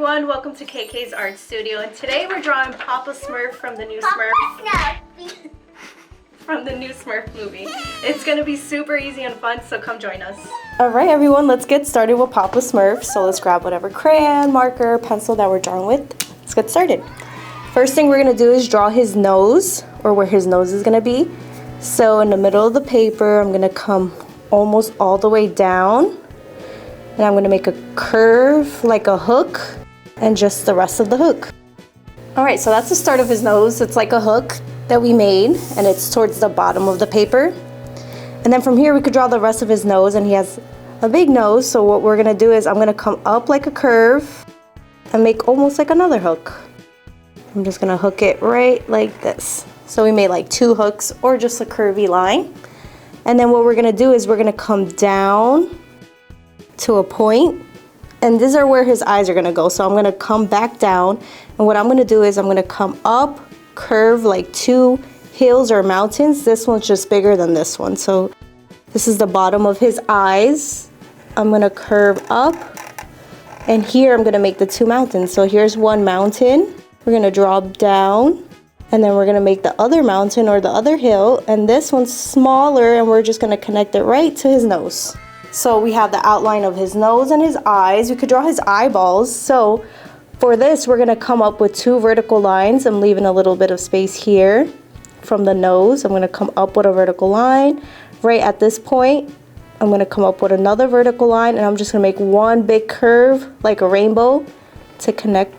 everyone, welcome to KK's Art Studio, and today we're drawing Papa Smurf from the new Smurf movie. It's gonna be super easy and fun, so come join us. Alright everyone, let's get started with Papa Smurf. So let's grab whatever crayon, marker, pencil that we're drawing with. Let's get started. First thing we're gonna do is draw his nose, or where his nose is gonna be. So in the middle of the paper, I'm gonna come almost all the way down. And I'm going to make a curve like a hook and just the rest of the hook. Alright, so that's the start of his nose. It's like a hook that we made and it's towards the bottom of the paper. And then from here we could draw the rest of his nose, and he has a big nose. So what we're going to do is I'm going to come up like a curve and make almost like another hook. I'm just going to hook it right like this. So we made like two hooks or just a curvy line. And then what we're going to do is we're going to come down to a point, and these are where his eyes are going to go. So I'm going to come back down, and what I'm going to do is I'm going to come up, curve like two hills or mountains. This one's just bigger than this one, so this is the bottom of his eyes. I'm going to curve up, and here I'm going to make the two mountains. So here's one mountain, we're going to drop down, and then we're going to make the other mountain or the other hill, and this one's smaller, and we're just going to connect it right to his nose. So we have the outline of his nose and his eyes. We could draw his eyeballs. So for this, we're gonna come up with two vertical lines. I'm leaving a little bit of space here from the nose. I'm gonna come up with a vertical line. Right at this point, I'm gonna come up with another vertical line, and I'm just gonna make one big curve like a rainbow to connect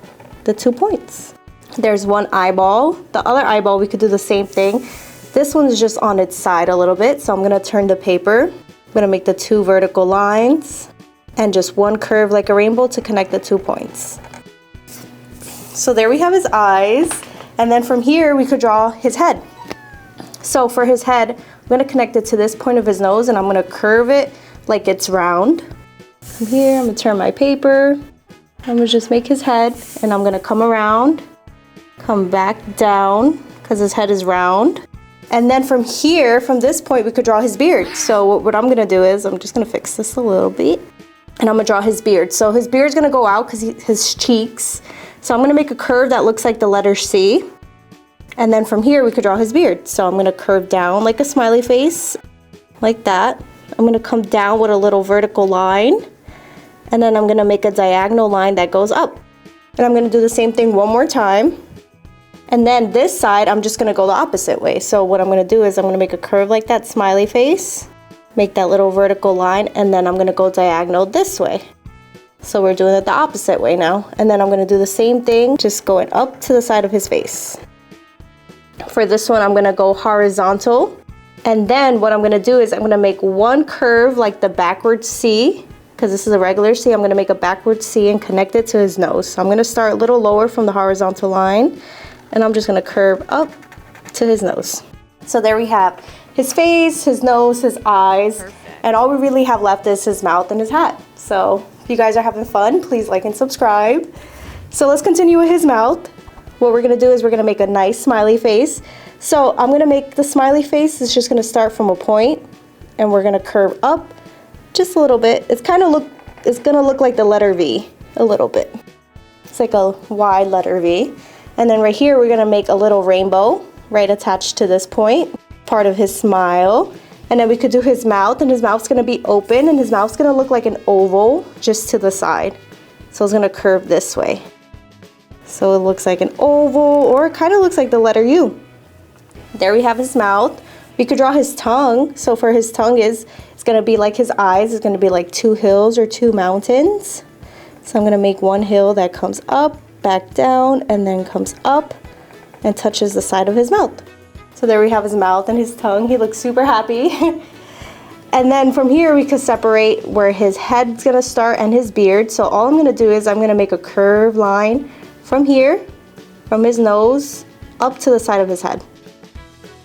the 2 points. There's one eyeball. The other eyeball, we could do the same thing. This one's just on its side a little bit, so I'm gonna turn the paper. I'm going to make the two vertical lines and just one curve like a rainbow to connect the 2 points. So there we have his eyes, and then from here we could draw his head. So for his head, I'm going to connect it to this point of his nose, and I'm going to curve it like it's round. From here I'm going to turn my paper, I'm going to just make his head, and I'm going to come around, come back down because his head is round. And then from here, from this point, we could draw his beard. So what I'm gonna do is, I'm just gonna fix this a little bit, and I'm gonna draw his beard. So his beard's gonna go out because his cheeks. So I'm gonna make a curve that looks like the letter C. And then from here, we could draw his beard. So I'm gonna curve down like a smiley face, like that. I'm gonna come down with a little vertical line, and then I'm gonna make a diagonal line that goes up. And I'm gonna do the same thing one more time. And then this side, I'm just gonna go the opposite way. So what I'm gonna do is I'm gonna make a curve like that smiley face, make that little vertical line, and then I'm gonna go diagonal this way. So we're doing it the opposite way now. And then I'm gonna do the same thing, just going up to the side of his face. For this one, I'm gonna go horizontal. And then what I'm gonna do is I'm gonna make one curve like the backward C, because this is a regular C. I'm gonna make a backward C and connect it to his nose. So I'm gonna start a little lower from the horizontal line, and I'm just gonna curve up to his nose. So there we have his face, his nose, his eyes. Perfect. And all we really have left is his mouth and his hat. So if you guys are having fun, please like and subscribe. So let's continue with his mouth. What we're gonna do is we're gonna make a nice smiley face. So I'm gonna make the smiley face, it's just gonna start from a point, and we're gonna curve up just a little bit. It's gonna look like the letter V, a little bit. It's like a wide letter V. And then right here, we're gonna make a little rainbow right attached to this point, part of his smile. And then we could do his mouth, and his mouth's gonna be open, and his mouth's gonna look like an oval just to the side. So it's gonna curve this way. So it looks like an oval, or it kind of looks like the letter U. There we have his mouth. We could draw his tongue. So for his tongue, it's gonna be like his eyes. It's gonna be like two hills or two mountains. So I'm gonna make one hill that comes up, back down, and then comes up and touches the side of his mouth. So there we have his mouth and his tongue. He looks super happy. And then from here we could separate where his head's gonna start and his beard. So all I'm gonna do is I'm gonna make a curved line from here, from his nose up to the side of his head.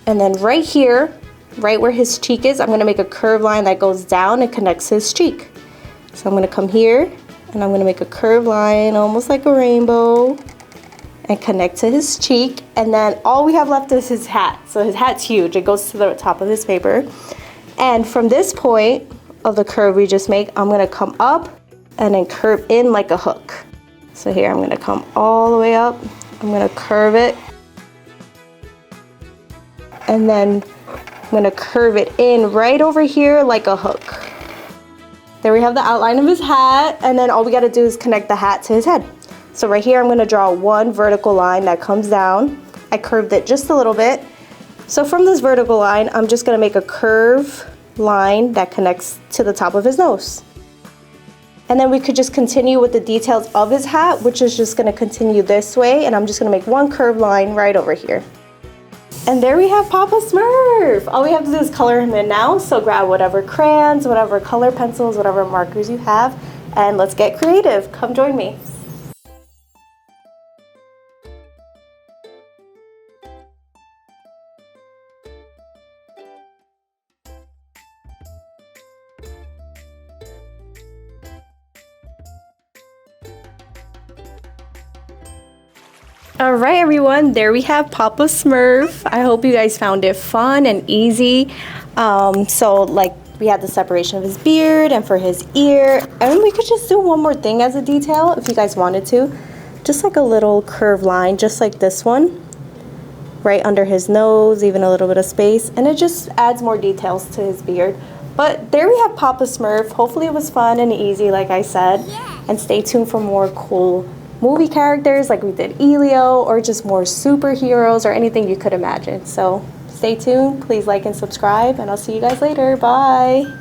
And then right here, right where his cheek is, I'm gonna make a curved line that goes down and connects his cheek. So I'm gonna come here, and I'm gonna make a curved line, almost like a rainbow, and connect to his cheek. And then all we have left is his hat. So his hat's huge, it goes to the top of his paper. And from this point of the curve we just made, I'm gonna come up and then curve in like a hook. So here, I'm gonna come all the way up. I'm gonna curve it. And then I'm gonna curve it in right over here like a hook. There we have the outline of his hat, and then all we gotta do is connect the hat to his head. So right here, I'm gonna draw one vertical line that comes down. I curved it just a little bit. So from this vertical line, I'm just gonna make a curve line that connects to the top of his nose. And then we could just continue with the details of his hat, which is just gonna continue this way, and I'm just gonna make one curved line right over here. And there we have Papa Smurf. All we have to do is color him in now, so grab whatever crayons, whatever color pencils, whatever markers you have, and let's get creative. Come join me. All right, everyone, there we have Papa Smurf. I hope you guys found it fun and easy. So like we had the separation of his beard and for his ear, and we could just do one more thing as a detail if you guys wanted to. Just like a little curved line, just like this one, right under his nose, even a little bit of space, and it just adds more details to his beard. But there we have Papa Smurf. Hopefully it was fun and easy, like I said. And stay tuned for more cool movie characters like we did Elio, or just more superheroes or anything you could imagine. So stay tuned, please like and subscribe, and I'll see you guys later. Bye.